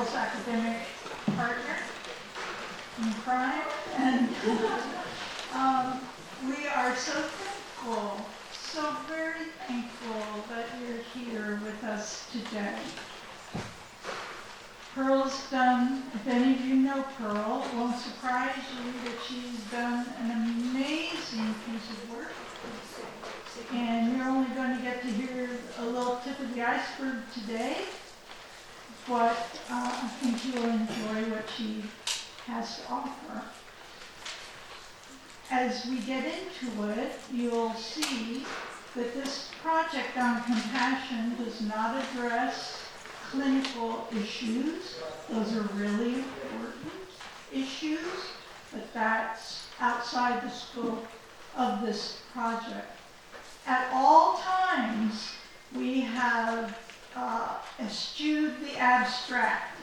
Pearl's academic partner in crime, and we are so thankful, so very thankful that you're here with us today. Pearl's done, if any of you know Pearl, it won't surprise you that she's done an amazing piece of work. And you're only going to get to hear a little tip of the iceberg today, but I think you'll enjoy what she has to offer. As we get into it, you'll see that this project on compassion does not address clinical issues. Those are really important issues, but that's outside the scope of this project. At all times, we have eschewed the abstract.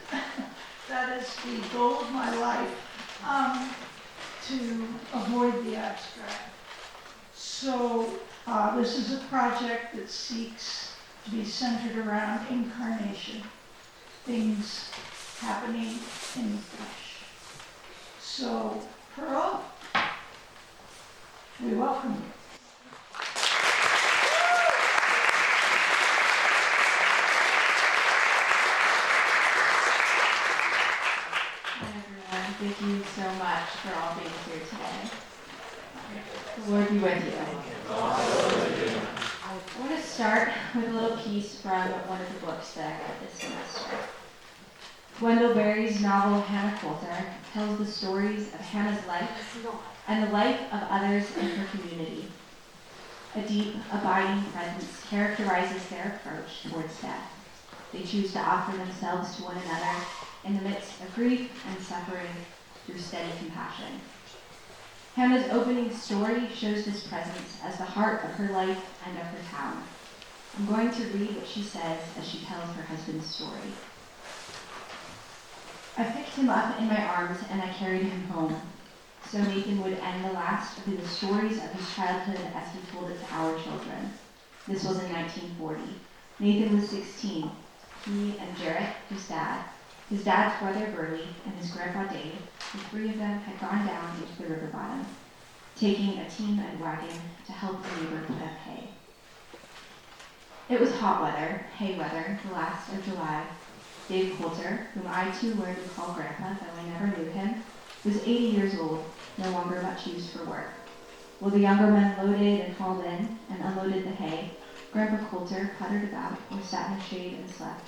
That is the goal of my life, to avoid the abstract. So this is a project that seeks to be centered around incarnation, things happening in the flesh. So, Pearl, we welcome you. Thank you so much for all being here today. The Lord be with you. I want to start with a little piece from one of the books that I read this semester. Wendell Berry's novel Hannah Coulter tells the stories of Hannah's life and the life of others in her community. A deep, abiding presence characterizes their approach towards death. They choose to offer themselves to one another in the midst of grief and suffering through steady compassion. Hannah's opening story shows this presence as the heart of her life and of her town. I'm going to read what she says as she tells her husband's story. I picked him up in my arms and I carried him home. So Nathan would end the last of the stories of his childhood as he told it to our children. This was in 1940. Nathan was 16. He and Jarrett, his dad's brother Burley, and his grandpa Dave, the three of them had gone down into the river bottom, taking a team and wagon to help a neighbor put up hay. It was hot weather, hay weather, the last of July. Dave Coulter, whom I too learned to call Grandpa, though I never knew him, was 80 years old, no longer much used for work. While the younger men loaded and hauled in and unloaded the hay, Grandpa Coulter puttered about or sat in the shade and slept,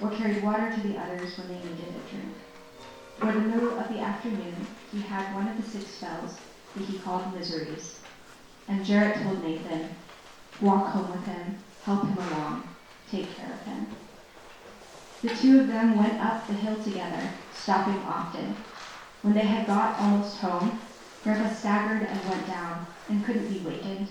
or carried water to the others when they needed a drink. Toward the middle of the afternoon, he had one of the 6 spells that he called miseries, and Jarrett told Nathan, walk home with him, help him along, take care of him. The two of them went up the hill together, stopping often. When they had got almost home, Grandpa staggered and went down, and couldn't be wakened.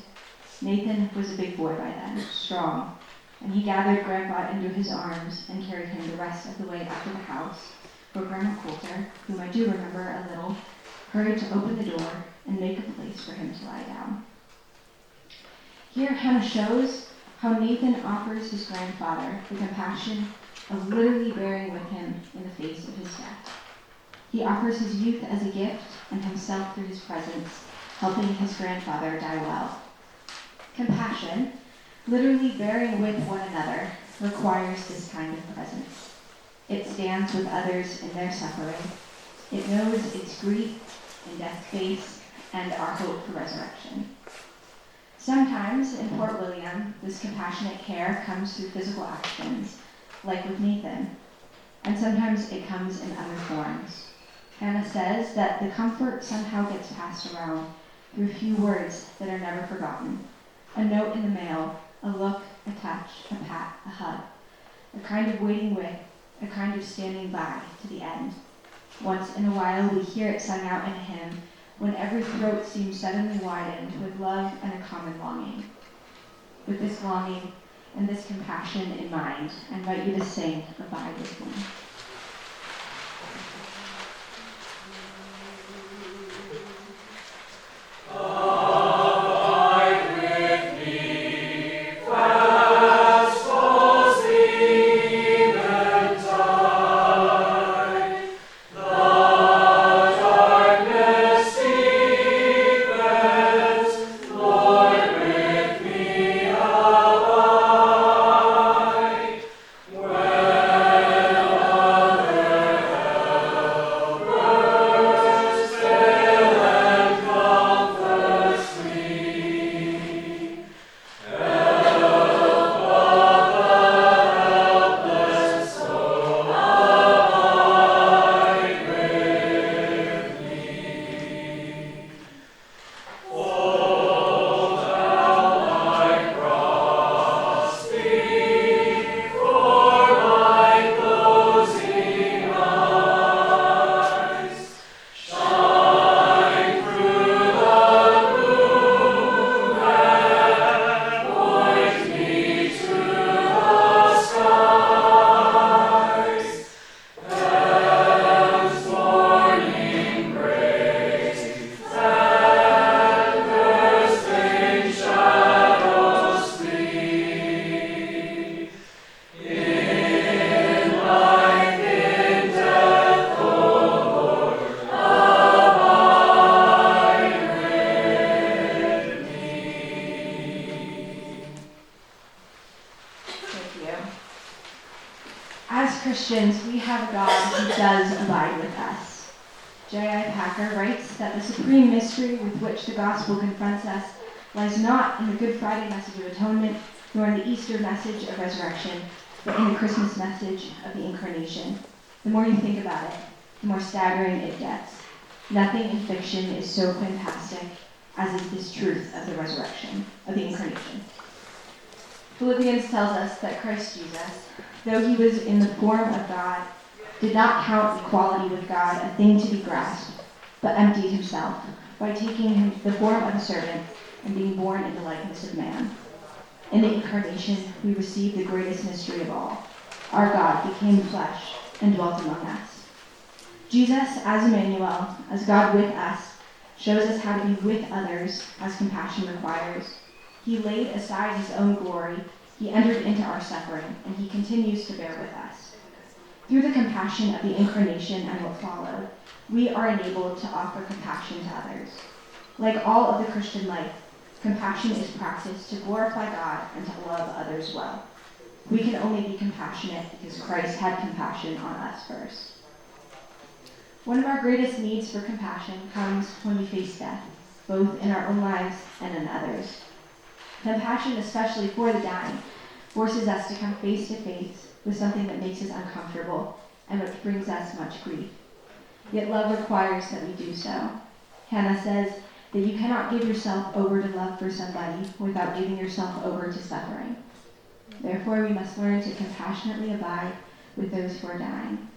Nathan was a big boy by then, strong, and he gathered Grandpa into his arms and carried him the rest of the way up to the house, where Grandma Coulter, whom I do remember a little, hurried to open the door and make a place for him to lie down. Here Hannah shows how Nathan offers his grandfather the compassion of literally bearing with him in the face of his death. He offers his youth as a gift and himself through his presence, helping his grandfather die well. Compassion, literally bearing with one another, requires this kind of presence. It stands with others in their suffering. It knows its grief and death's face and our hope for resurrection. Sometimes in Fort William, this compassionate care comes through physical actions, like with Nathan, and sometimes it comes in other forms. Hannah says that the comfort somehow gets passed around through a few words that are never forgotten. A note in the mail, a look, a touch, a pat, a hug. A kind of waiting with, a kind of standing by to the end. Once in a while we hear it sung out in a hymn, when every throat seems suddenly widened with love and a common longing. With this longing and this compassion in mind, I invite you to sing Abide with Me. Fast falls the eventide. Christians, we have a God who does abide with us. J.I. Packer writes that the supreme mystery with which the gospel confronts us lies not in the Good Friday message of atonement, nor in the Easter message of resurrection, but in the Christmas message of the incarnation. The more you think about it, the more staggering it gets. Nothing in fiction is so fantastic as is this truth of the resurrection, of the incarnation. Philippians tells us that Christ Jesus, though he was in the form of God, did not count equality with God a thing to be grasped, but emptied himself by taking the form of a servant and being born in the likeness of man. In the incarnation, we receive the greatest mystery of all. Our God became flesh and dwelt among us. Jesus, as Emmanuel, as God with us, shows us how to be with others as compassion requires. He laid aside his own glory, he entered into our suffering, and he continues to bear with us. Through the compassion of the incarnation and what followed, we are enabled to offer compassion to others. Like all of the Christian life, compassion is practiced to glorify God and to love others well. We can only be compassionate because Christ had compassion on us first. One of our greatest needs for compassion comes when we face death, both in our own lives and in others. Compassion, especially for the dying, forces us to come face to face with something that makes us uncomfortable and which brings us much grief. Yet love requires that we do so. Hannah says that you cannot give yourself over to love for somebody without giving yourself over to suffering. Therefore, we must learn to compassionately abide with those who are dying.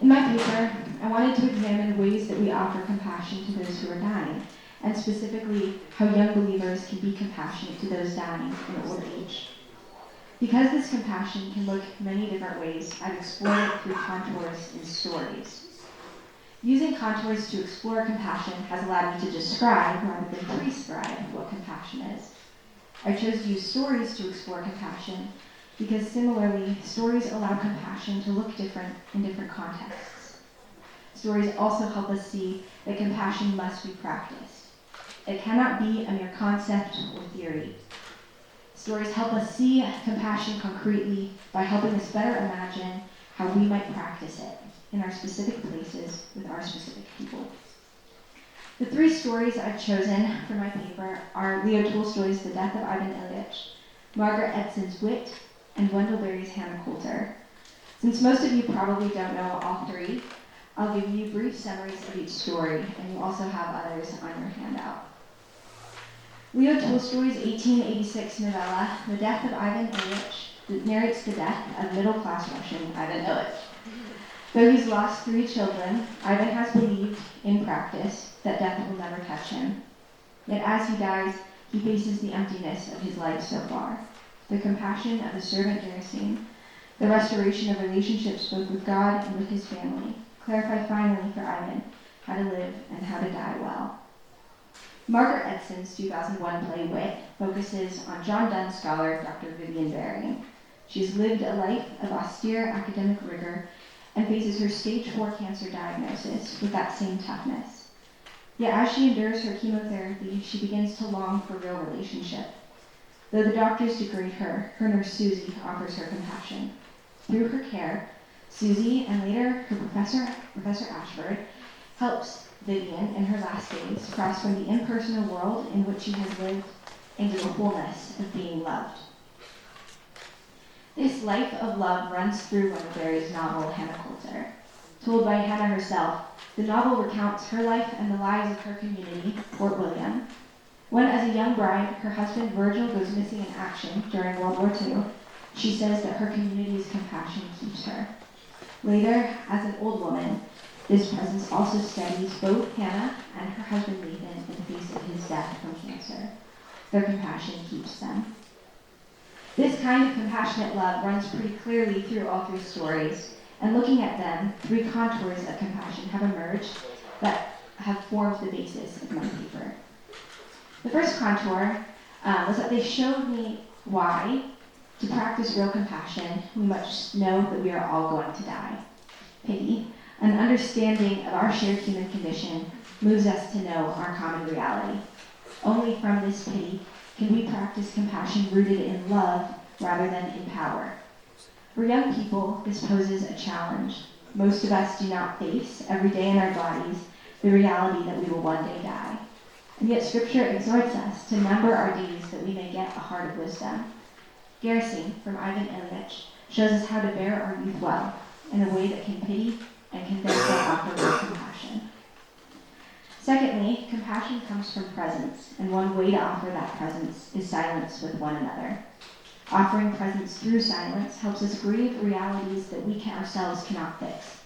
In my paper, I wanted to examine ways that we offer compassion to those who are dying, and specifically how young believers can be compassionate to those dying in old age. Because this compassion can look many different ways, I've explored it through contours and stories. Using contours to explore compassion has allowed me to describe rather than prescribe what compassion is. I chose to use stories to explore compassion because similarly, stories allow compassion to look different in different contexts. Stories also help us see that compassion must be practiced. It cannot be a mere concept or theory. Stories help us see compassion concretely by helping us better imagine how we might practice it in our specific places with our specific people. The three stories I've chosen for my paper are Leo Tolstoy's The Death of Ivan Ilyich, Margaret Edson's Wit, and Wendell Berry's Hannah Coulter. Since most of you probably don't know all three, I'll give you brief summaries of each story, and you also have others on your handout. Leo Tolstoy's 1886 novella, The Death of Ivan Ilyich, narrates the death of middle-class Russian Ivan Ilyich. Though he's lost 3 children, Ivan has believed, in practice, that death will never touch him. Yet as he dies, he faces the emptiness of his life so far, the compassion of the servant Gerasim, the restoration of relationships both with God and with his family, clarify finally for Ivan how to live and how to die well. Margaret Edson's 2001 play Wit focuses on John Donne scholar Dr. Vivian Baring. She's lived a life of austere academic rigor and faces her stage 4 cancer diagnosis with that same toughness. Yet as she endures her chemotherapy, she begins to long for real relationship. Though the doctors degrade her, her nurse Susie offers her compassion. Through her care, Susie and later her Professor Ashford helps Vivian in her last days cross from the impersonal world in which she has lived into the wholeness of being loved. This life of love runs through Wendell Berry's novel, Hannah Coulter. Told by Hannah herself, the novel recounts her life and the lives of her community, Fort William. When, as a young bride, her husband Virgil goes missing in action during World War II, she says that her community's compassion keeps her. Later, as an old woman, this presence also steadies both Hannah and her husband Nathan in the face of his death from cancer. Their compassion keeps them. This kind of compassionate love runs pretty clearly through all 3 stories, and looking at them, 3 contours of compassion have emerged that have formed the basis of my paper. The first contour was that they showed me why, to practice real compassion, we must know that we are all going to die. Pity, an understanding of our shared human condition, moves us to know our common reality. Only from this pity can we practice compassion rooted in love rather than in power. For young people, this poses a challenge. Most of us do not face, every day in our bodies, the reality that we will one day die. And yet Scripture exhorts us to number our days that we may get a heart of wisdom. Garrison, from Ivan Ilyich, shows us how to bear our youth well, in a way that can pity and can therefore offer real compassion. Secondly, compassion comes from presence, and one way to offer that presence is silence with one another. Offering presence through silence helps us grieve realities that we ourselves cannot fix.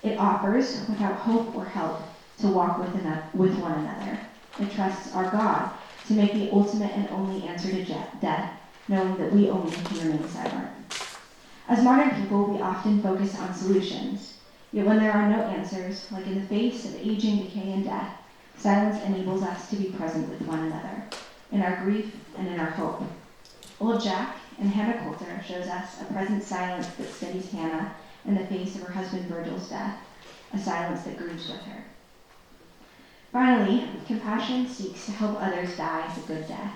It offers, without hope or help, to walk with one another. It trusts our God to make the ultimate and only answer to death, knowing that we only can remain silent. As modern people, we often focus on solutions. Yet when there are no answers, like in the face of aging, decay, and death, silence enables us to be present with one another, in our grief and in our hope. Old Jack and Hannah Coulter shows us a present silence that steadies Hannah in the face of her husband Virgil's death, a silence that grieves with her. Finally, compassion seeks to help others die a good death.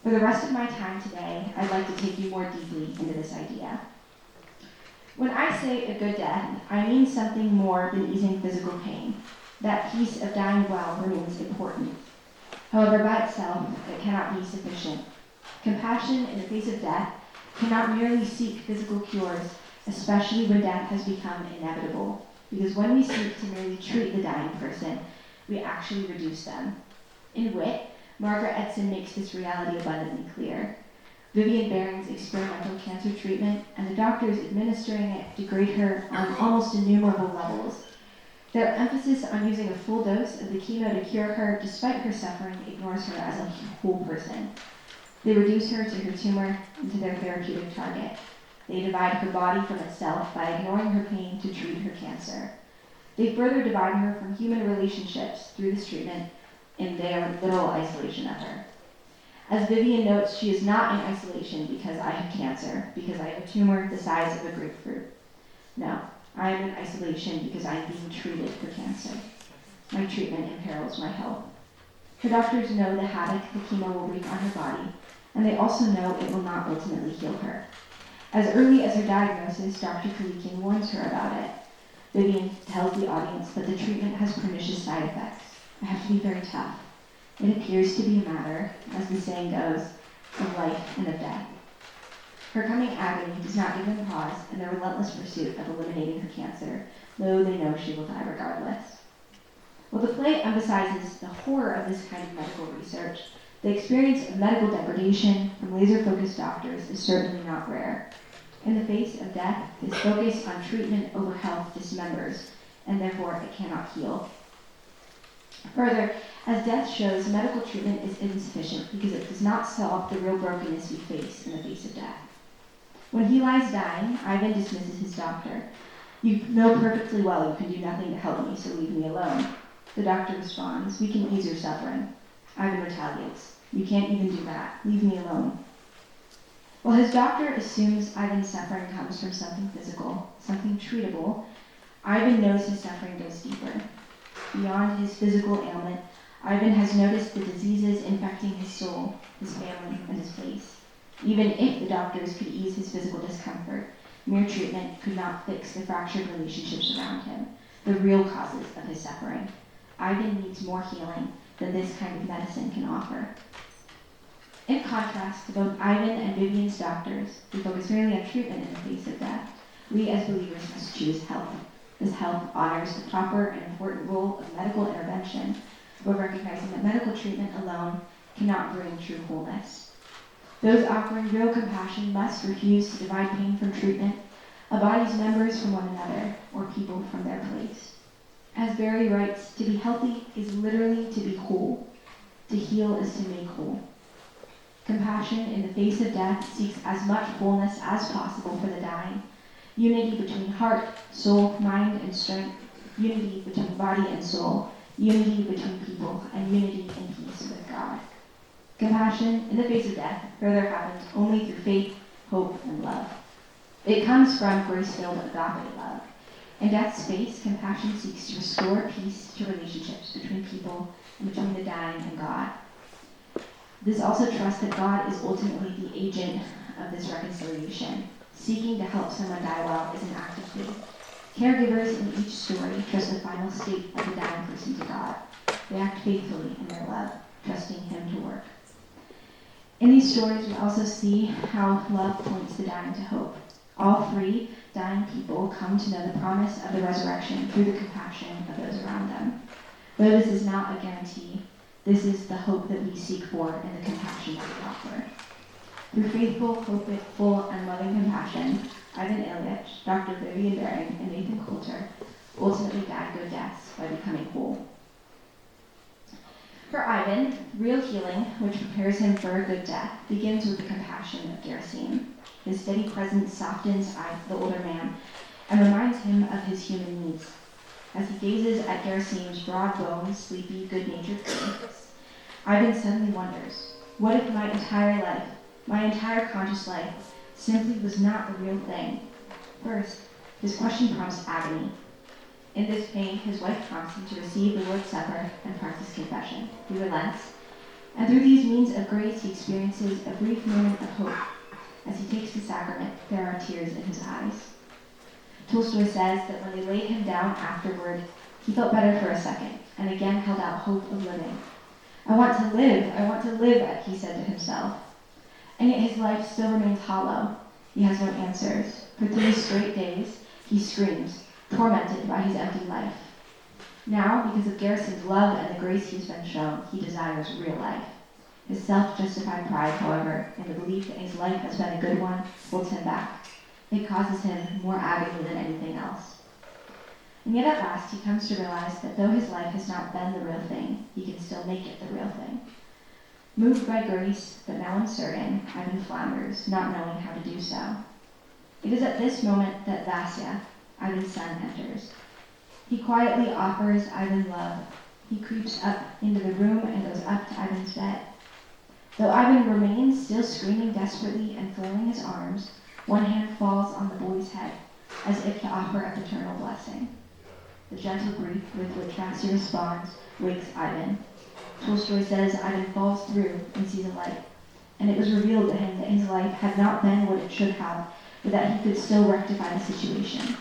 For the rest of my time today, I'd like to take you more deeply into this idea. When I say a good death, I mean something more than easing physical pain. That piece of dying well remains important. However, by itself, it cannot be sufficient. Compassion in the face of death cannot merely seek physical cures, especially when death has become inevitable, because when we seek to merely treat the dying person, we actually reduce them. In Wit, Margaret Edson makes this reality abundantly clear. Vivian Baring's experimental cancer treatment and the doctors administering it degrade her on almost innumerable levels. Their emphasis on using a full dose of the chemo to cure her despite her suffering ignores her as a whole person. They reduce her to her tumor and to their therapeutic target. They divide her body from itself by ignoring her pain to treat her cancer. They further divide her from human relationships through this treatment in their literal isolation of her. As Vivian notes, she is not in isolation because I have cancer, because I have a tumor the size of a grapefruit. No, I am in isolation because I am being treated for cancer. My treatment imperils my health. Her doctors know the havoc the chemo will wreak on her body, and they also know it will not ultimately heal her. As early as her diagnosis, Dr. Kalikian warns her about it. Vivian tells the audience that the treatment has pernicious side effects. I have to be very tough. It appears to be a matter, as the saying goes, of life and of death. Her coming agony does not give them pause in their relentless pursuit of eliminating her cancer, though they know she will die regardless. While the play emphasizes the horror of this kind of medical research, the experience of medical degradation from laser-focused doctors is certainly not rare. In the face of death, this focus on treatment over health dismembers, and therefore it cannot heal. Further, as death shows, medical treatment is insufficient because it does not solve the real brokenness we face in the face of death. When he lies dying, Ivan dismisses his doctor. You know perfectly well you can do nothing to help me, so leave me alone. The doctor responds, we can ease your suffering. Ivan retaliates, you can't even do that. Leave me alone. While his doctor assumes Ivan's suffering comes from something physical, something treatable, Ivan knows his suffering goes deeper. Beyond his physical ailment, Ivan has noticed the diseases infecting his soul, his family, and his place. Even if the doctors could ease his physical discomfort, mere treatment could not fix the fractured relationships around him, the real causes of his suffering. Ivan needs more healing than this kind of medicine can offer. In contrast to both Ivan and Vivian's doctors, who focus merely on treatment in the face of death, we as believers must choose health. This health honors the proper and important role of medical intervention, but recognizing that medical treatment alone cannot bring true wholeness. Those offering real compassion must refuse to divide pain from treatment, a body's members from one another, or people from their place. As Barry writes, to be healthy is literally to be whole. To heal is to make whole. Compassion in the face of death seeks as much wholeness as possible for the dying. Unity between heart, soul, mind, and strength. Unity between body and soul. Unity between people, and unity in peace with God. Compassion in the face of death further happens only through faith, hope, and love. It comes from grace-filled agape love. In death's face, compassion seeks to restore peace to relationships between people and between the dying and God. This also trusts that God is ultimately the agent of this reconciliation, Seeking to help someone die well is an act of faith. Caregivers in each story trust the final state of the dying person to God. They act faithfully in their love, trusting Him to work. In these stories, we also see how love points the dying to hope. All three dying people come to know the promise of the resurrection through the compassion of those around them. Though this is not a guarantee, this is the hope that we seek for in the compassion that we offer. Through faithful, hopeful, and loving compassion, Ivan Ilyich, Dr. Vivian Baring, and Nathan Coulter ultimately died good deaths by becoming whole. For Ivan, real healing, which prepares him for a good death, begins with the compassion of Gerasim. His steady presence softens the older man and reminds him of his human needs. As he gazes at Gerasim's broad-boned, sleepy, good-natured face, Ivan suddenly wonders, what if my entire life, my entire conscious life, simply was not the real thing? First, his question prompts agony. In this pain, his wife prompts him to receive the Lord's Supper and practice confession. He relents, and through these means of grace, he experiences a brief moment of hope. As he takes the sacrament, there are tears in his eyes. Tolstoy says that when they laid him down afterward, he felt better for a second, and again held out hope of living. I want to live, he said to himself. And yet his life still remains hollow. He has no answers. For 3 straight days, he screams, tormented by his empty life. Now, because of Gerasim's love and the grace he's been shown, he desires real life. His self-justified pride, however, in the belief that his life has been a good one, holds him back. It causes him more agony than anything else. And yet at last, he comes to realize that though his life has not been the real thing, he can still make it the real thing. Moved by grace, but now uncertain, Ivan flounders, not knowing how to do so. It is at this moment that Vasya, Ivan's son, enters. He quietly offers Ivan love. He creeps up into the room and goes up to Ivan's bed. Though Ivan remains still screaming desperately and flailing his arms, one hand falls on the boy's head, as if to offer a paternal blessing. The gentle grief with which Vasya responds wakes Ivan. Tolstoy says Ivan falls through and sees a light, and it was revealed to him that his life had not been what it should have, but that he could still rectify the situation.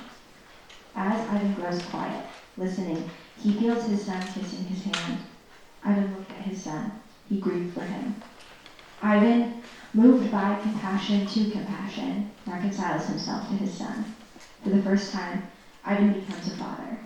As Ivan grows quiet, listening, he feels his son kissing his hand. Ivan looked at his son. He grieved for him. Ivan, moved by compassion to compassion, reconciles himself to his son. For the first time, Ivan becomes a father.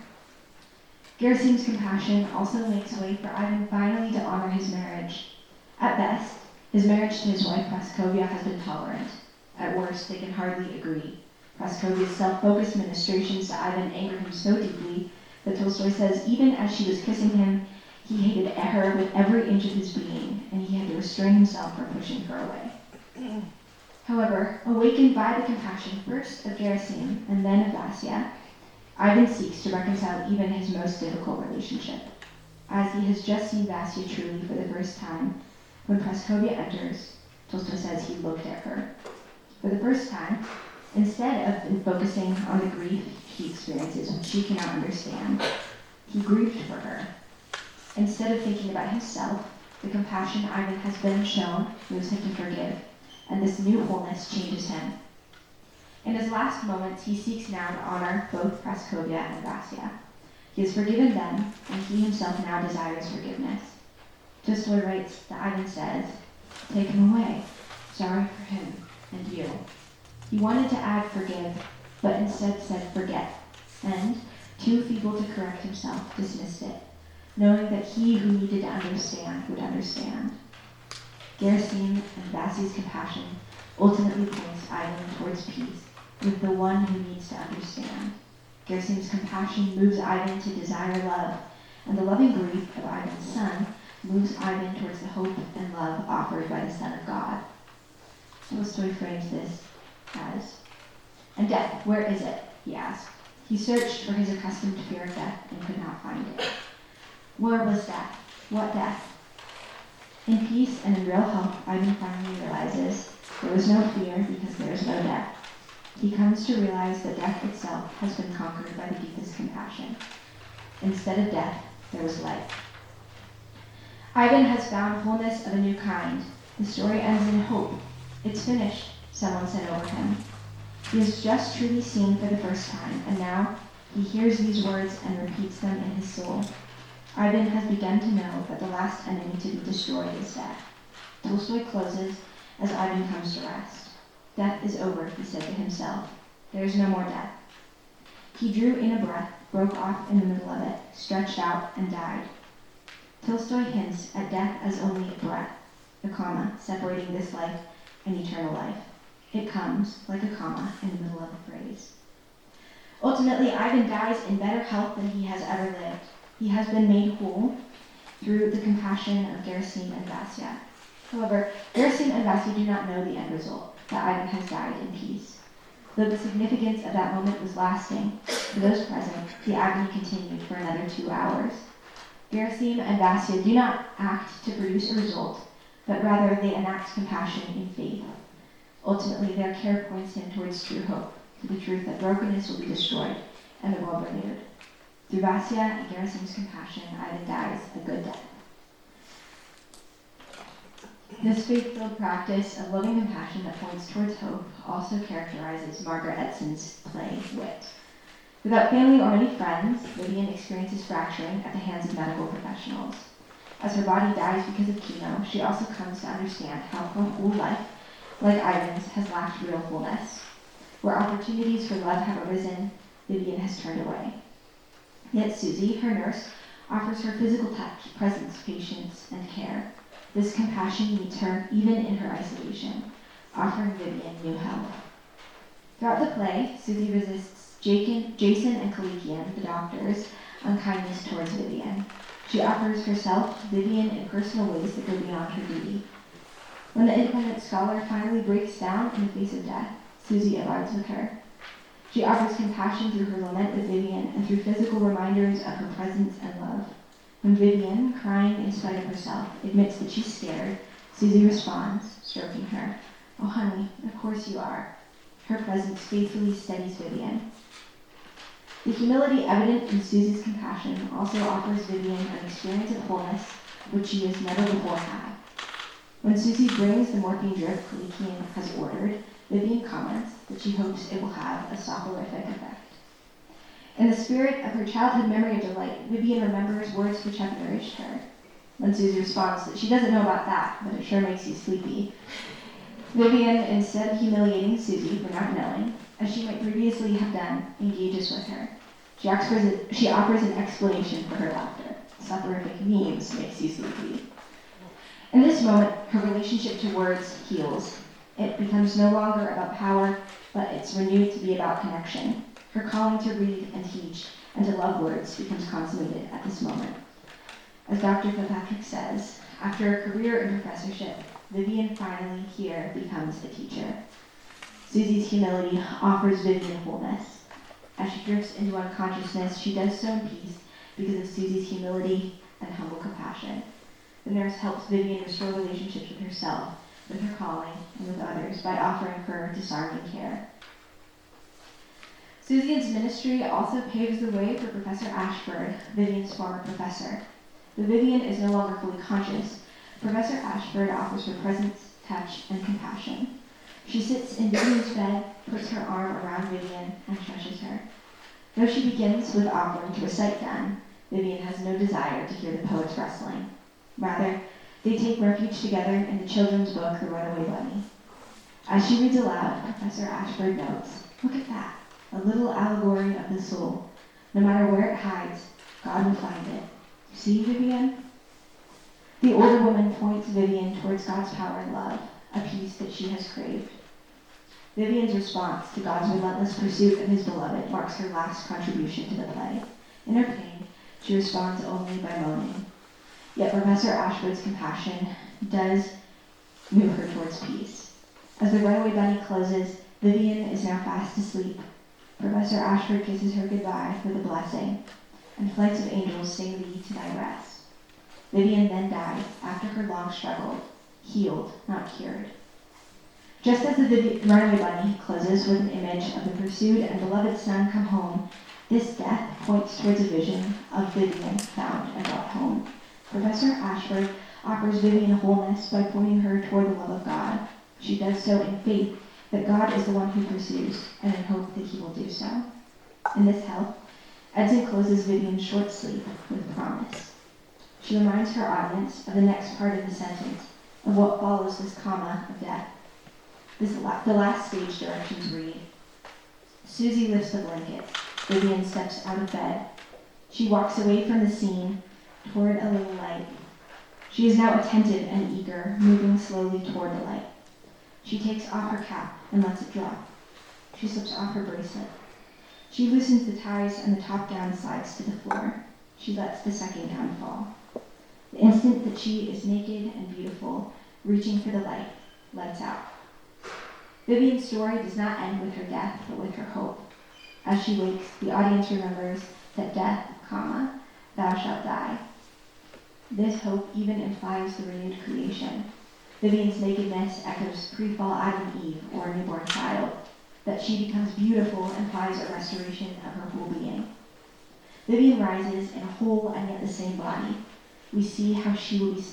Gerasim's compassion also makes way for Ivan finally to honor his marriage. At best, his marriage to his wife Praskovia has been tolerant. At worst, they can hardly agree. Praskovia's self-focused ministrations to Ivan anger him so deeply that Tolstoy says even as she was kissing him, he hated her with every inch of his being, and he had to restrain himself from pushing her away. However, awakened by the compassion first of Gerasim and then of Vasya, Ivan seeks to reconcile even his most difficult relationship. As he has just seen Vasya truly for the first time, when Praskovia enters, Tolstoy says he looked at her. For the first time, instead of focusing on the grief he experiences when she cannot understand, he grieved for her. Instead of thinking about himself, the compassion Ivan has been shown moves him to forgive, and this new wholeness changes him. In his last moments, he seeks now to honor both Praskovia and Vasya. He has forgiven them, and he himself now desires forgiveness. Tolstoy writes that Ivan says, "Take him away. Sorry for him and you." He wanted to add forgive, but instead said forget, and, too feeble to correct himself, dismissed it, knowing that he who needed to understand would understand. Gerasim and Vasya's compassion ultimately points Ivan towards peace with the one who needs to understand. Gerasim's compassion moves Ivan to desire love, and the loving grief of Ivan's son moves Ivan towards the hope and love offered by the Son of God. Tolstoy frames this as, "And death, where is it?" he asked. He searched for his accustomed fear of death and could not find it. Where was death? What death? In peace and in real health, Ivan finally realizes there was no fear because there is no death. He comes to realize that death itself has been conquered by the deepest compassion. Instead of death, there was life. Ivan has found wholeness of a new kind. The story ends in hope. It's finished, someone said over him. He has just truly seen for the first time, and now he hears these words and repeats them in his soul. Ivan has begun to know that the last enemy to be destroyed is death. Tolstoy closes as Ivan comes to rest. Death is over, he said to himself. There is no more death. He drew in a breath, broke off in the middle of it, stretched out, and died. Tolstoy hints at death as only a breath, a comma, separating this life and eternal life. It comes, like a comma, in the middle of a phrase. Ultimately, Ivan dies in better health than he has ever lived. He has been made whole through the compassion of Gerasim and Vasya. However, Gerasim and Vasya do not know the end result, that Ivan has died in peace. Though the significance of that moment was lasting, for those present, the agony continued for another 2 hours. Gerasim and Vasya do not act to produce a result, but rather they enact compassion in faith. Ultimately, their care points him towards true hope, to the truth that brokenness will be destroyed and the world renewed. Through Vasya and Gerasim's compassion, Ivan dies a good death. This faith-filled practice of loving compassion that points towards hope also characterizes Margaret Edson's play, Wit. Without family or many friends, Vivian experiences fracturing at the hands of medical professionals. As her body dies because of chemo, she also comes to understand how her whole life, like Ivan's, has lacked real wholeness. Where opportunities for love have arisen, Vivian has turned away. Yet Susie, her nurse, offers her physical touch, presence, patience, and care. This compassion meets her even in her isolation, offering Vivian new help. Throughout the play, Susie resists Jason and Kalikian, the doctors, unkindness towards Vivian. She offers herself to Vivian in personal ways that go beyond her duty. When the independent scholar finally breaks down in the face of death, Susie abides with her. She offers compassion through her lament with Vivian and through physical reminders of her presence and love. When Vivian, crying in spite of herself, admits that she's scared, Susie responds, stroking her. Oh, honey, of course you are. Her presence faithfully steadies Vivian. The humility evident in Susie's compassion also offers Vivian an experience of wholeness which she has never before had. When Susie brings the morphine drip Kalikian has ordered, Vivian comments that she hopes it will have a soporific effect. In the spirit of her childhood memory of delight, Vivian remembers words which have nourished her. When Susie responds that she doesn't know about that, but it sure makes you sleepy, Vivian, instead of humiliating Susie for not knowing, as she might previously have done, engages with her. She offers an explanation for her laughter. Soporific memes makes you sleepy. In this moment, her relationship to words heals. It becomes no longer about power, but it's renewed to be about connection. Her calling to read and teach and to love words becomes consummated at this moment. As Dr. Kilpatrick says, after a career in professorship, Vivian finally here becomes a teacher. Susie's humility offers Vivian wholeness. As she drifts into unconsciousness, she does so in peace because of Susie's humility and humble compassion. The nurse helps Vivian restore relationships with herself, with her calling, and with others by offering her disarming care. Susan's ministry also paves the way for Professor Ashford, Vivian's former professor. Though Vivian is no longer fully conscious, Professor Ashford offers her presence, touch, and compassion. She sits in Vivian's bed, puts her arm around Vivian, and shushes her. Though she begins with offering to recite Donne, Vivian has no desire to hear the poet's rustling. Rather, they take refuge together in the children's book, The Runaway Bunny. As she reads aloud, Professor Ashford notes, "Look at that, a little allegory of the soul. No matter where it hides, God will find it. See, Vivian?" The older woman points Vivian towards God's power and love, a peace that she has craved. Vivian's response to God's relentless pursuit of his beloved marks her last contribution to the play. In her pain, she responds only by moaning. Yet Professor Ashford's compassion does move her towards peace. As the runaway bunny closes, Vivian is now fast asleep. Professor Ashford kisses her goodbye with a blessing, and flights of angels sing thee to thy rest. Vivian then dies after her long struggle, healed, not cured. Just as the runaway bunny closes with an image of the pursued and beloved son come home, this death points towards a vision of Vivian found and brought home. Professor Ashford offers Vivian wholeness by pointing her toward the love of God. She does so in faith that God is the one who pursues, and in hope that he will do so. In this help, Edson closes Vivian's short sleep with promise. She reminds her audience of the next part of the sentence, of what follows this comma of death. The last stage directions read, Susie lifts the blankets. Vivian steps out of bed. She walks away from the scene toward a little light. She is now attentive and eager, moving slowly toward the light. She takes off her cap and lets it drop. She slips off her bracelet. She loosens the ties and the top gown slides to the floor. She lets the second gown fall. The instant that she is naked and beautiful, reaching for the light, lets out. Vivian's story does not end with her death, but with her hope. As she wakes, the audience remembers that death, comma, thou shalt die. This hope even implies the renewed creation. Vivian's nakedness echoes pre-fall Adam and Eve or a newborn child. That she becomes beautiful implies a restoration of her whole being. Vivian rises in a whole and yet the same body. We see how she has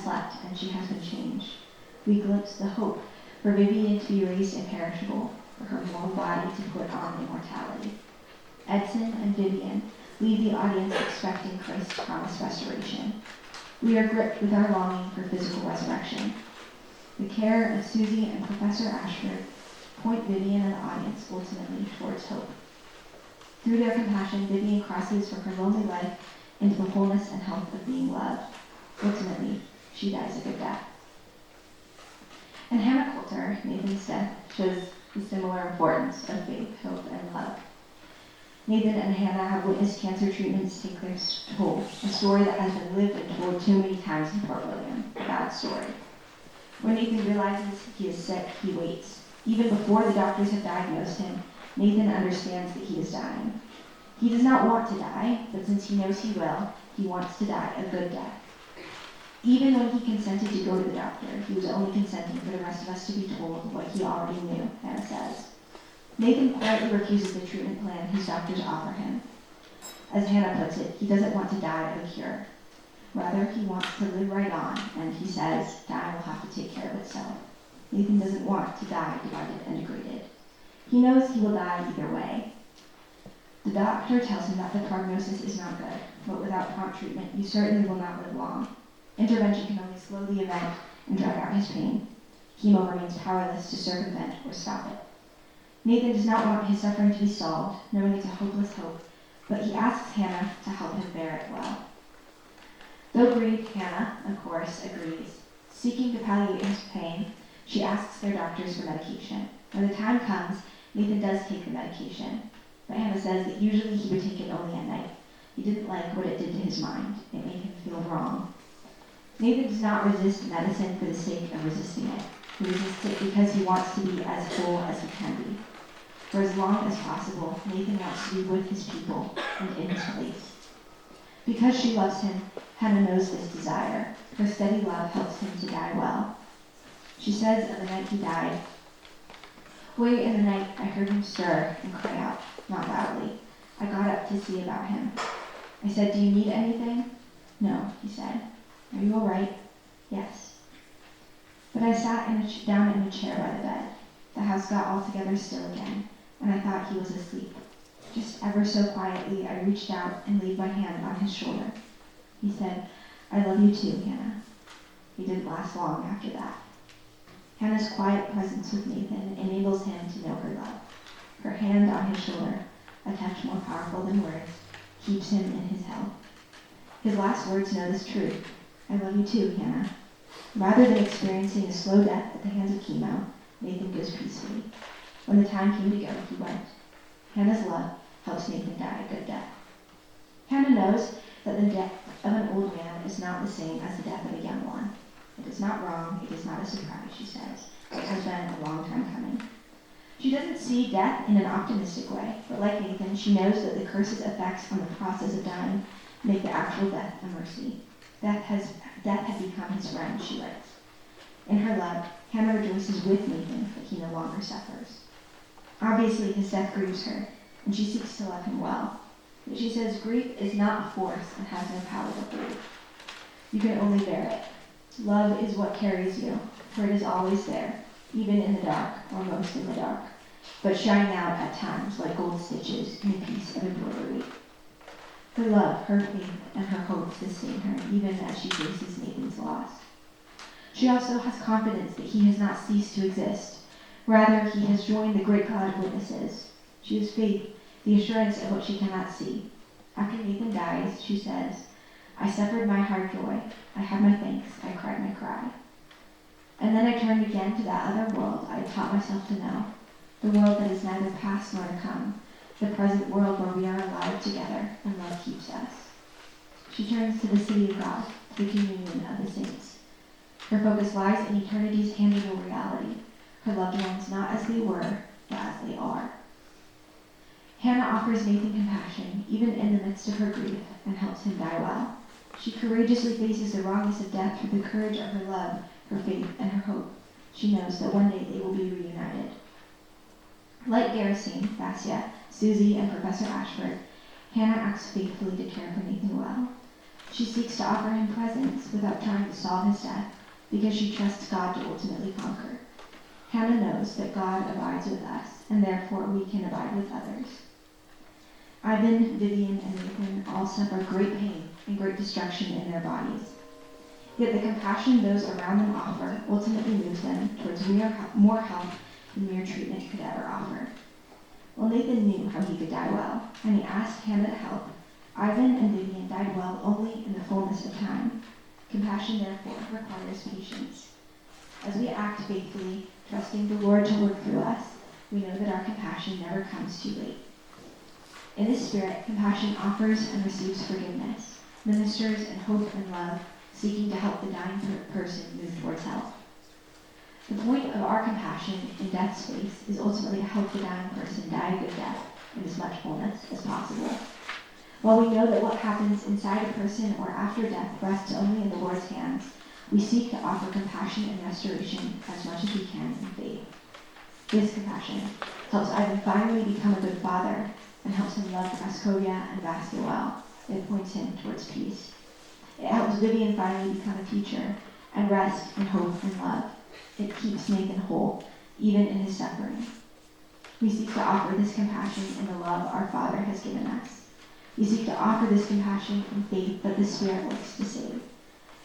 slept and she has been changed. We glimpse the hope for Vivian to be raised imperishable, for her mortal body to put on immortality. Edson and Vivian leave the audience expecting Christ's promised restoration. We are gripped with our longing for physical resurrection. The care of Susie and Professor Ashford point Vivian and the audience ultimately towards hope. Through their compassion, Vivian crosses from her lonely life into the wholeness and health of being loved. Ultimately, she dies a good death. In Hannah Coulter, Nathan's death shows the similar importance of faith, hope, and love. Nathan and Hannah have witnessed cancer treatments take their toll, a story that has been lived and told too many times in Fort William, a bad story. When Nathan realizes he is sick, he waits. Even before the doctors have diagnosed him, Nathan understands that he is dying. He does not want to die, but since he knows he will, he wants to die a good death. Even when he consented to go to the doctor, he was only consenting for the rest of us to be told what he already knew, Hannah says. Nathan quietly refuses the treatment plan his doctors offer him. As Hannah puts it, he doesn't want to die of a cure. Rather, he wants to live right on, and he says, dying will have to take care of itself. Nathan doesn't want to die divided and degraded. He knows he will die either way. The doctor tells him that the prognosis is not good, but without prompt treatment, you certainly will not live long. Intervention can only slow the event and drag out his pain. Chemo remains powerless to circumvent or stop it. Nathan does not want his suffering to be solved, knowing it's a hopeless hope, but he asks Hannah to help him bear it well. Though grieved, Hannah, of course, agrees. Seeking to palliate his pain, she asks their doctors for medication. When the time comes, Nathan does take the medication, but Hannah says that usually he would take it only at night. He didn't like what it did to his mind. It made him feel wrong. Nathan does not resist medicine for the sake of resisting it. He resists it because he wants to be as whole as he can be. For as long as possible, Nathan wants to be with his people and in his place. Because she loves him, Hannah knows this desire. Her steady love helps him to die well. She says of the night he died, "Way in the night I heard him stir and cry out, not loudly. I got up to see about him. I said, 'Do you need anything?' 'No,' he said. 'Are you all right?' 'Yes.' But I sat down in a chair by the bed. The house got altogether still again, and I thought he was asleep. Just ever so quietly, I reached out and laid my hand on his shoulder. He said, 'I love you too, Hannah.' He didn't last long after that." Hannah's quiet presence with Nathan enables him to know her love. Her hand on his shoulder, a touch more powerful than words, keeps him in his health. His last words know this truth. "I love you too, Hannah." Rather than experiencing a slow death at the hands of chemo, Nathan goes peacefully. When the time came to go, he went. Hannah's love helps Nathan die a good death. Hannah knows that the death of an old man is not the same as the death of a young one. It is not wrong, it is not a surprise, she says. It has been a long time coming. She doesn't see death in an optimistic way, but like Nathan, she knows that the curse's effects on the process of dying make the actual death a mercy. Death has become his friend, she writes. In her love, Hannah rejoices with Nathan that he no longer suffers. Obviously, his death grieves her, and she seeks to love him well. But she says grief is not a force and has no power to hold. You can only bear it. Love is what carries you, for it is always there. even in the dark, or most in the dark, but shine out at times like gold stitches in a piece of embroidery. Her love, her faith, and her hope sustain her, even as she faces Nathan's loss. She also has confidence that he has not ceased to exist. Rather, he has joined the great cloud of witnesses. She has faith, the assurance of what she cannot see. After Nathan dies, she says, I suffered my hard joy. I had my thanks. I cried my cry. And then I turned again to that other world I had taught myself to know, the world that is neither past nor to come, the present world where we are alive together and love keeps us. She turns to the city of God, to the communion of the saints. Her focus lies in eternity's tangible reality, her loved ones not as they were, but as they are. Hannah offers Nathan compassion, even in the midst of her grief, and helps him die well. She courageously faces the wrongness of death through the courage of her love, her faith, and her hope. She knows that one day they will be reunited. Like Gerasene, Vassia, Susie, and Professor Ashford, Hannah acts faithfully to care for Nathan well. She seeks to offer him presence without trying to solve his death, because she trusts God to ultimately conquer. Hannah knows that God abides with us, and therefore we can abide with others. Ivan, Vivian, and Nathan all suffer great pain and great destruction in their bodies. Yet the compassion those around them offer ultimately moves them towards more help than mere treatment could ever offer. Well, Nathan knew how he could die well, and he asked Hannah to help. Ivan and Vivian died well only in the fullness of time. Compassion, therefore, requires patience. As we act faithfully, trusting the Lord to work through us, we know that our compassion never comes too late. In this spirit, compassion offers and receives forgiveness, ministers in hope and love, seeking to help the dying person move towards health. The point of our compassion in death's face is ultimately to help the dying person die a good death in as much fullness as possible. While we know that what happens inside a person or after death rests only in the Lord's hands, we seek to offer compassion and restoration as much as we can in faith. This compassion helps Ivan finally become a good father and helps him love Praskovia and Vasya well. It points him towards peace. It helps Vivian finally become a teacher and rest in hope and love. It keeps Nathan whole, even in his suffering. We seek to offer this compassion in the love our Father has given us. We seek to offer this compassion in faith that the Spirit works to save.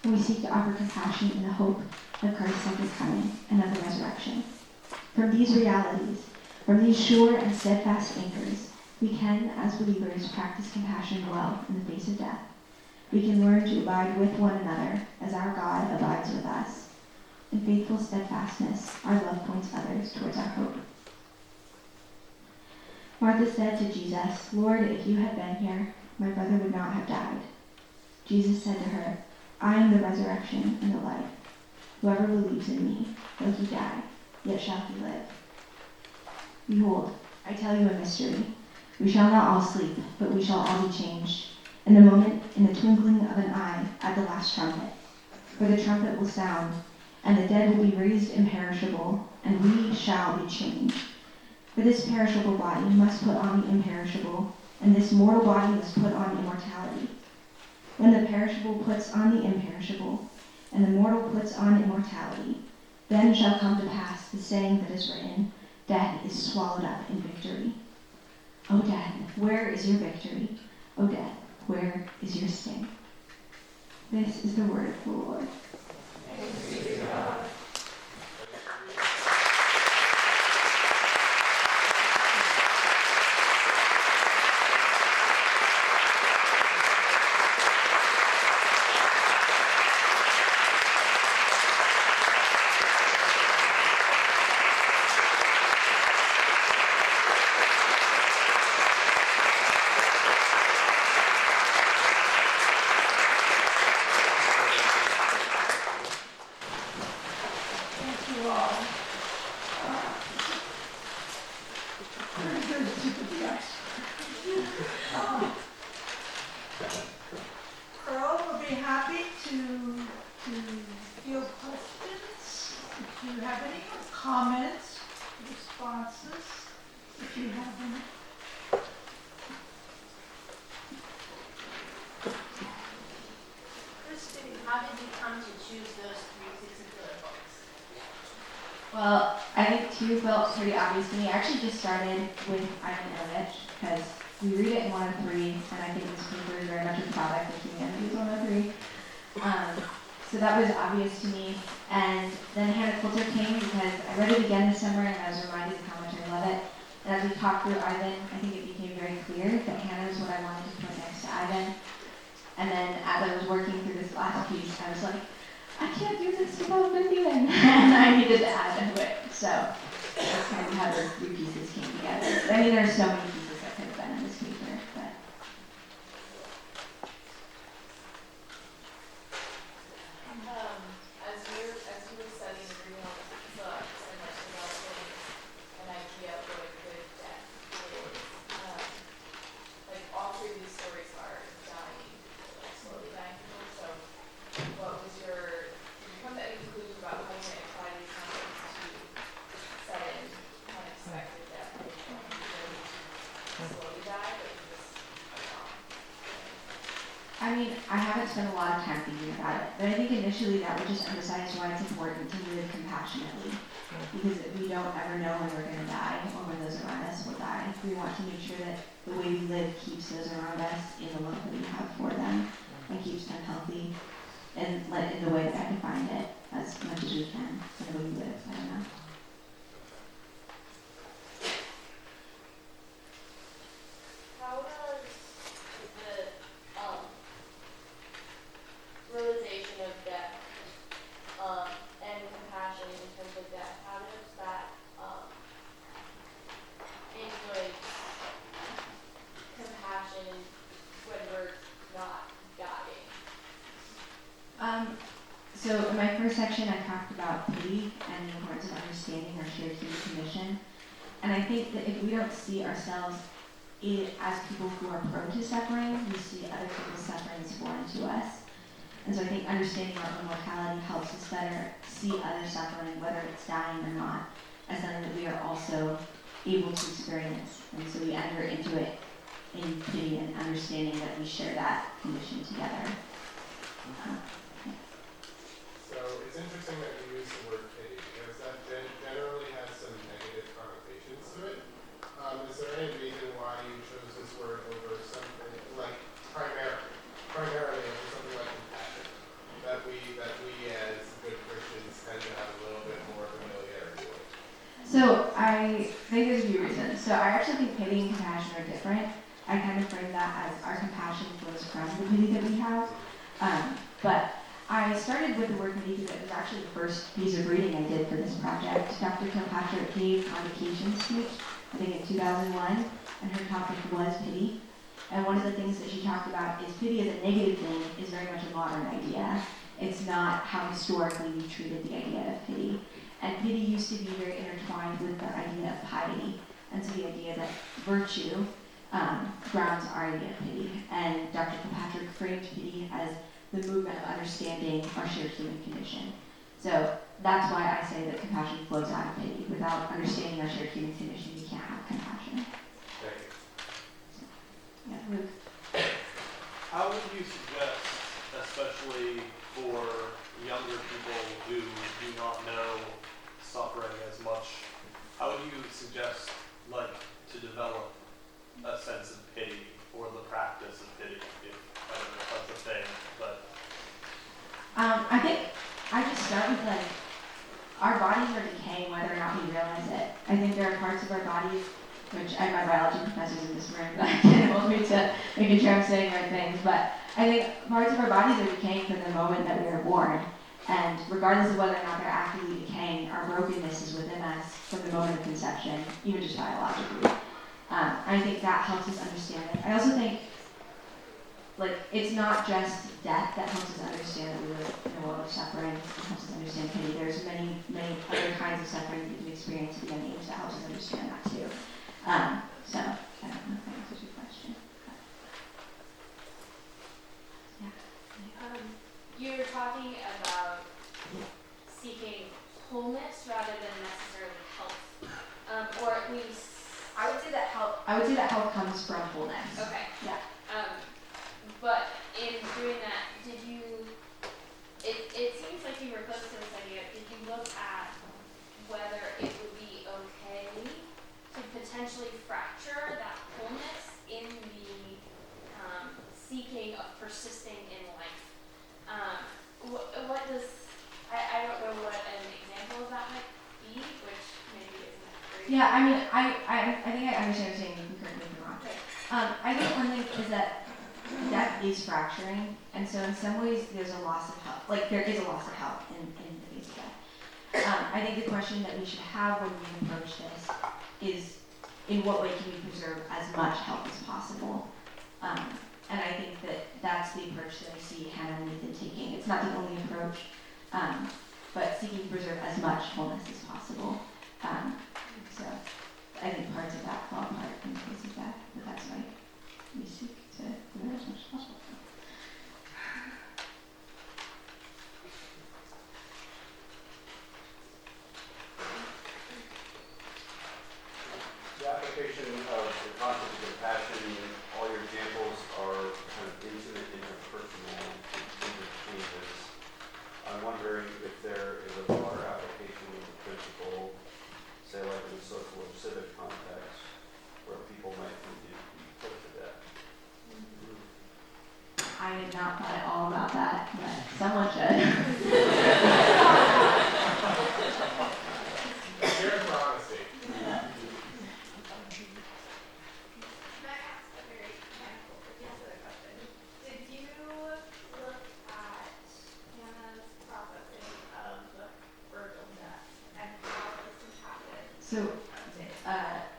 And we seek to offer compassion in the hope of Christ's second coming and of the resurrection. From these realities, from these sure and steadfast anchors, we can, as believers, practice compassion well in the face of death. We can learn to abide with one another as our God abides with us. In faithful steadfastness, our love points others towards our hope. Martha said to Jesus, Lord, if you had been here, my brother would not have died. Jesus said to her, I am the resurrection and the life. Whoever believes in me, though he die, yet shall he live. Behold, I tell you a mystery. We shall not all sleep, but we shall all be changed. In a moment, in the twinkling of an eye, at the last trumpet. For the trumpet will sound, and the dead will be raised imperishable, and we shall be changed. For this perishable body must put on the imperishable, and this mortal body must put on immortality. When the perishable puts on the imperishable, and the mortal puts on immortality, then shall come to pass the saying that is written, Death is swallowed up in victory. O death, where is your victory? O death, where is your sting? This is the word of the Lord. Thanks be to God. Earl will be happy to field questions. If you have any comments, responses, if you have any. Christy, how did you come to choose those three particular books? Well, I think two felt pretty obvious to me. I actually just started with Ivan Illich because we read it in 103, and I think this paper is very much a product of humanities 103. So that was obvious to me. And then Hannah Coulter came because I read it again this summer and I was reminded of how much I love it. And as we talked through Ivan, I think it became very clear that Hannah is what I wanted to put next to Ivan. And then as I was working through this last piece, I was like, I can't do this without Vivian. And I needed to add to it. So that's kind of how those three pieces came together. I mean, there's so many pieces that could have been in this paper, but. As you were studying and reading all the books and like developing an idea of what a good death is, like all three of these stories are dying, like slowly dying people. So what was your, did you come to any conclusion about how you're going to apply these concepts to set in unexpected death? Like you don't necessarily slowly die, but you just I mean, I haven't spent a lot of time thinking about it, but I think initially that would just emphasize why it's important to live compassionately. Because we don't ever know when we're going to die or when those around us will die. We want to make sure that the way we live keeps those around us in the love that we have for them and keeps them healthy and in the way that I define it as much as we can in the way we live. I don't know. how does the realization of death and compassion in terms of death, how does that influence compassion when we're not dying? So in my first section, I talked about pity and the importance of understanding our shared human condition. And I think that if we don't see ourselves as people who are prone to suffering, we see other people's suffering as foreign to us. And so I think understanding our own mortality helps us better see other suffering, whether it's dying or not, as something that we are also able to experience. And so we enter into it in pity and understanding that we share that condition together. So it's interesting that you use the word pity because that generally has some negative connotations to it. Is there any reason why you chose this word over something like primarily over something like compassion that we as good Christians tend to have a little bit more familiarity with? So I think there's a few reasons. So I actually think pity and compassion are different. I kind of frame that as our compassion flows from the pity that we have. But I started with the word pity because it was actually the first piece of reading I did for this project. Dr. Kilpatrick gave a convocation speech, I think in 2001, and her topic was pity. And one of the things that she talked about is pity as a negative thing is very much a modern idea. It's not how historically we treated the idea of pity. And pity used to be very intertwined with the idea of piety. And so the idea that virtue grounds our idea of pity. And Dr. Kilpatrick framed pity as the movement of understanding our shared human condition. So that's why I say that compassion flows out of pity. Without understanding our shared human condition, we can't have compassion. Yeah, Luke. How would you suggest, especially for younger people who do not know suffering as much, how would you suggest, like, to develop a sense of pity or the practice of pity, if I don't know if that's a thing, but. I think I just start with like, our bodies are decaying whether or not we realize it. I think there are parts of our bodies, which I have my biology professors in this room, but I can't hold me to making sure I'm saying the right things, but I think parts of our bodies are decaying from the moment that we are born. And regardless of whether or not they're actively decaying, our brokenness is within us from the moment of conception, even just biologically. I think that helps us understand it. I also think, like, it's not just death that helps us understand that we live in a world of suffering. It helps us understand pity. There's many, many other kinds of suffering that we can experience at a young age that helps us understand that too. So, I don't know if that answers your question. Yeah. You were talking about seeking wholeness rather than necessarily health, or at least. I would say that help comes from wholeness. Okay. Yeah. But in doing that, did you? It seems like you were close to this idea. Did you look at whether Yeah, I mean, I think I understand what you're saying. You can correct me if I'm wrong. Okay. I think one thing is that death is fracturing, and so in some ways there's a loss of health. Like there is a loss of health in the face of death. I think the question that we should have when we approach this is, in what way can we preserve as much health as possible? And I think that that's the approach that I see Hannah and Nathan taking. It's not the only approach, but seeking to preserve as much wholeness as possible. So I think parts of that fall apart in the case of that, but that's why we seek to preserve as much as possible. The application of the concept of compassion, all your examples are kind of intimate, interpersonal interchanges. I'm wondering if there is a broader application of the principle, say like in a social or civic context, where people might need to be put to death. I did not thought at all about that, but someone should. Here for honesty. Can I ask a very mechanical particular question? Did you look at Hannah's processing of Virgil's death and how this impacted? So,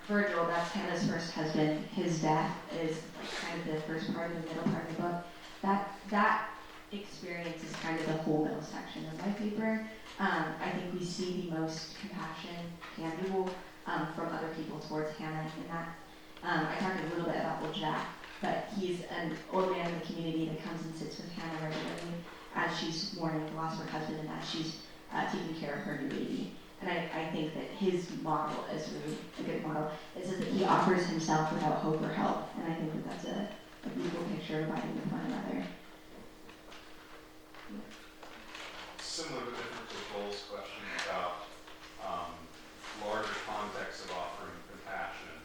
Virgil, that's Hannah's first husband. His death is like kind of the first part of the middle part of the book. That experience is kind of the whole middle section of my paper. I think we see the most compassion tangible from other people towards Hannah in that. I talked a little bit about old Jack, but he's an old man in the community that comes and sits with Hannah regularly as she's mourning the loss of her husband and as she's taking care of her new baby. And I think that his model is really a good model. Is that he offers himself without hope or help. And I think that that's a beautiful picture of abiding with one another. Similar but different to Joel's question about larger context of offering compassion.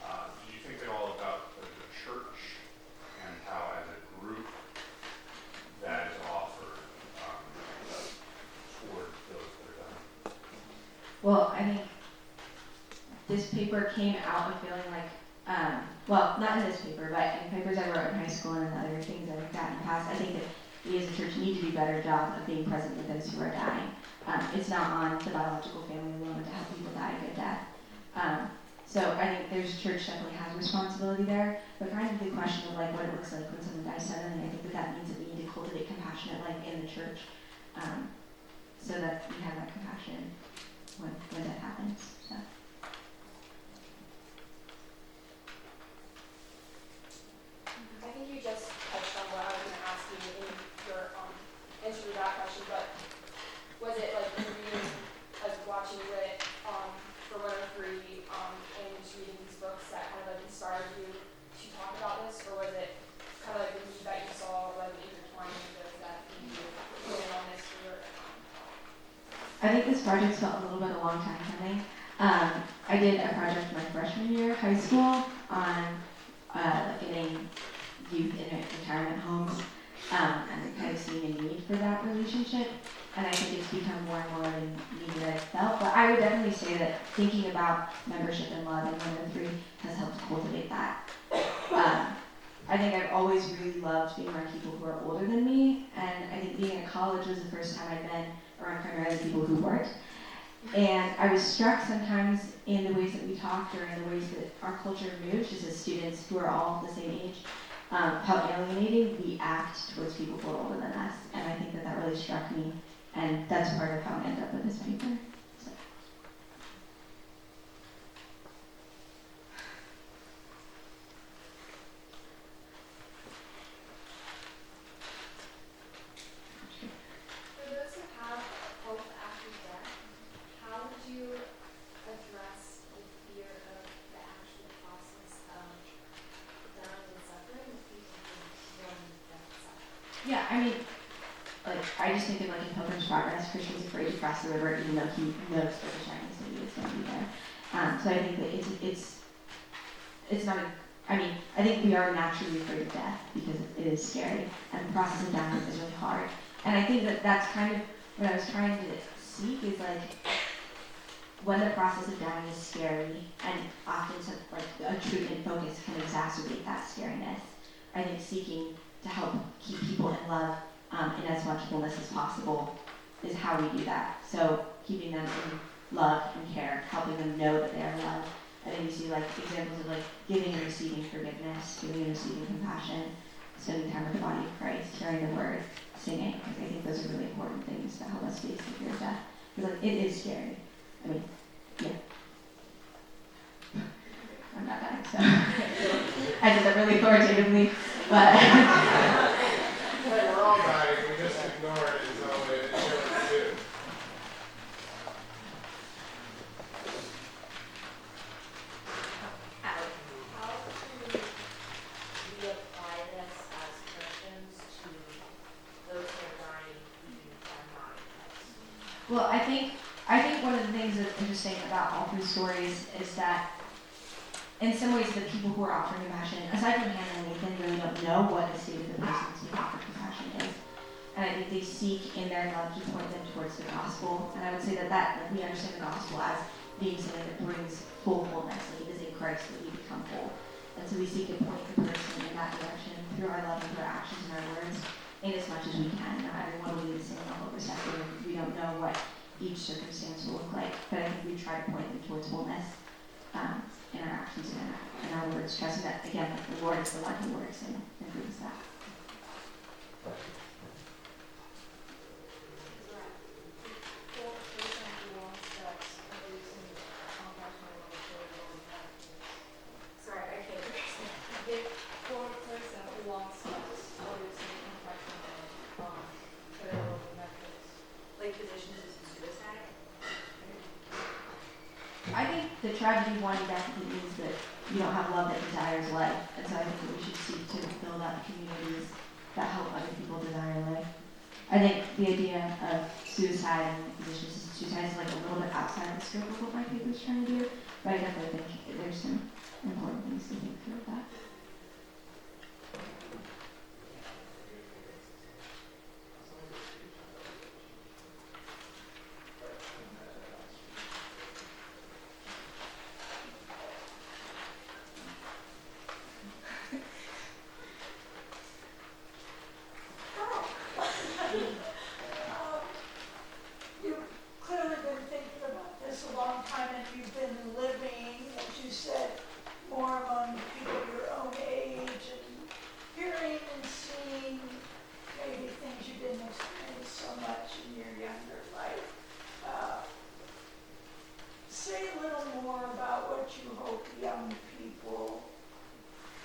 Do you think at all about the church and how, as a group, that is offered toward those that are dying? Well, I think this paper came out of feeling like, well, not in this paper, but in papers I wrote in high school and other things that I've gotten past, I think that we as a church need to do a better job of being present with those who are dying. It's not on the biological family alone to help people die a good death. So I think church definitely has a responsibility there, but kind of the question of like what it looks like when someone dies suddenly, I think that means that we need to cultivate compassionate life in the church, so that we have that compassion when that happens. So. I think you just touched on what I was going to ask you in your answer to that question, but was it like reading, like watching Lit for 103 and just reading these books that kind of like inspired you to talk about this, or was it kind of like the need that you saw, like intertwining of those that you put in on this for your I think this project felt a little bit a long time coming. I did a project my freshman year of high school on getting youth in retirement homes and kind of seeing a need for that relationship. And I think it's become more and more of a need that I've felt. But I would definitely say that thinking about membership and love in 103 has helped cultivate that. I think I've always really loved being around people who are older than me. And I think being at college was the first time I'd been around primarily people who weren't. And I was struck sometimes in the ways that we talked or in the ways that our culture moves, just as students who are all the same age, how alienating we act towards people who are older than us. And I think that that really struck me, and that's part of how I ended up with this paper. So. For those who have hope after death, how would you address the fear of the actual process of dying and suffering with people who run death suffering? Yeah, I mean, like, I just think of like in Pilgrim's Progress, Christian's afraid to cross the river even though he knows that the shining city is going to be there. So I think that it's not I mean, I think we are naturally afraid of death because it is scary, and the process of dying is really hard. And I think that that's kind of what I was trying to seek is like, when the process of dying is scary, and often a treatment focus can exacerbate that scariness, I think seeking to help keep people in love in as much fullness as possible is how we do that. So keeping them in love and care, helping them know that they are loved. I think you see examples of giving and receiving forgiveness, giving and receiving compassion, spending time with the body of Christ, hearing the word, singing. I think those are really important things that help us face the fear of death. Because it is scary. I mean, yeah. I'm not dying, so I did that really authoritatively, but Hey, we're all dying, we just ignore it until we do. How to reapply this as Christians to those who are dying who are not in Christ? well, I think one of the things that's interesting about all three stories is that in some ways the people who are offering compassion, aside from Hannah and Nathan, really don't know what the state of the person to offer compassion is. And I think they seek in their love to point them towards the gospel. And I would say that we understand the gospel as being something that brings full wholeness. It is in Christ that we become whole. And so we seek to point the person in that direction through our love and through our actions and our words in as much as we can. Not everyone will be the same level of receptive. We don't know what each circumstance will look like, but I think we try to point them towards wholeness in our actions and in our words, trusting that, again, the Lord is the one who works and brings that. Sorry, I can't understand. If for a person who wants us or receiving compassion and critical methods, like physicians is suicide. I think the tragedy one definitely means that you don't have love that desires life, and so I think that we should seek to build up communities that help other people desire life. I think the idea of suicide and physician-assisted suicide is a little bit outside the scope of what my paper is trying to do, but I definitely think there's some important things to think through with that. You've clearly been thinking about this a long time, and you've been living, as you said, more among people your own age, and hearing and seeing maybe things you didn't experience so much in your younger life. Say a little more about what you hope young people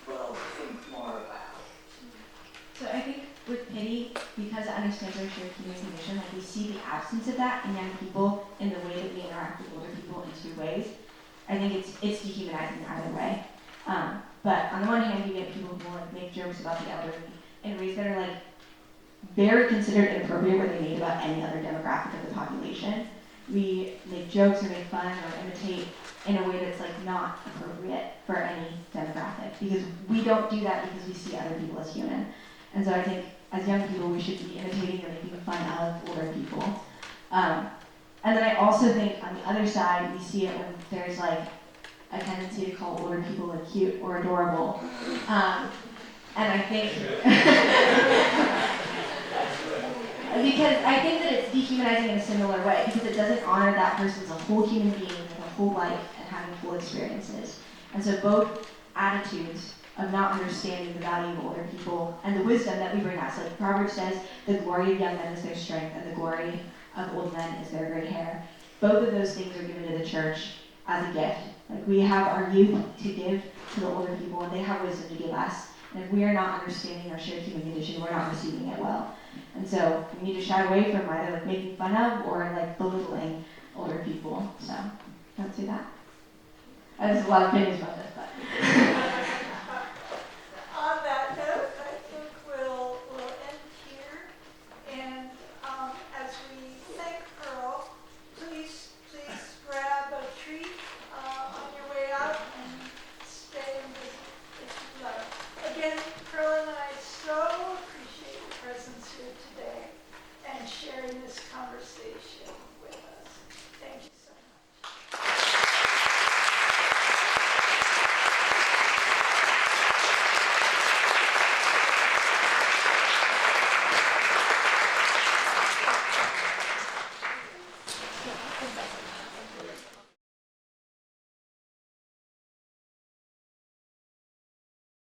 will think more about. So I think with pity, because it understands our shared human condition, we see the absence of that in young people in the way that we interact with older people in two ways. I think it's dehumanizing either way. But on the one hand, you get people who make jokes about the elderly in ways that are very considered inappropriate when they made about any other demographic of the population. We make jokes or make fun or imitate in a way that's not appropriate for any demographic, because we don't do that because we see other people as human. And so I think as young people we should be imitating or making fun of older people. And then I also think on the other side we see it when there's a tendency to call older people cute or adorable. And I think because I think that it's dehumanizing in a similar way, because it doesn't honor that person as a whole human being with a whole life and having full experiences. And so both attitudes of not understanding the value of older people and the wisdom that we bring us. Proverbs says, the glory of young men is their strength, and the glory of old men is their gray hair. Both of those things are given to the church as a gift. We have our youth to give to the older people, and they have wisdom to give us. And if we are not understanding our shared human condition, we're not receiving it well. And so we need to shy away from either making fun of or belittling older people. So don't do that. There's a lot of opinions about this, but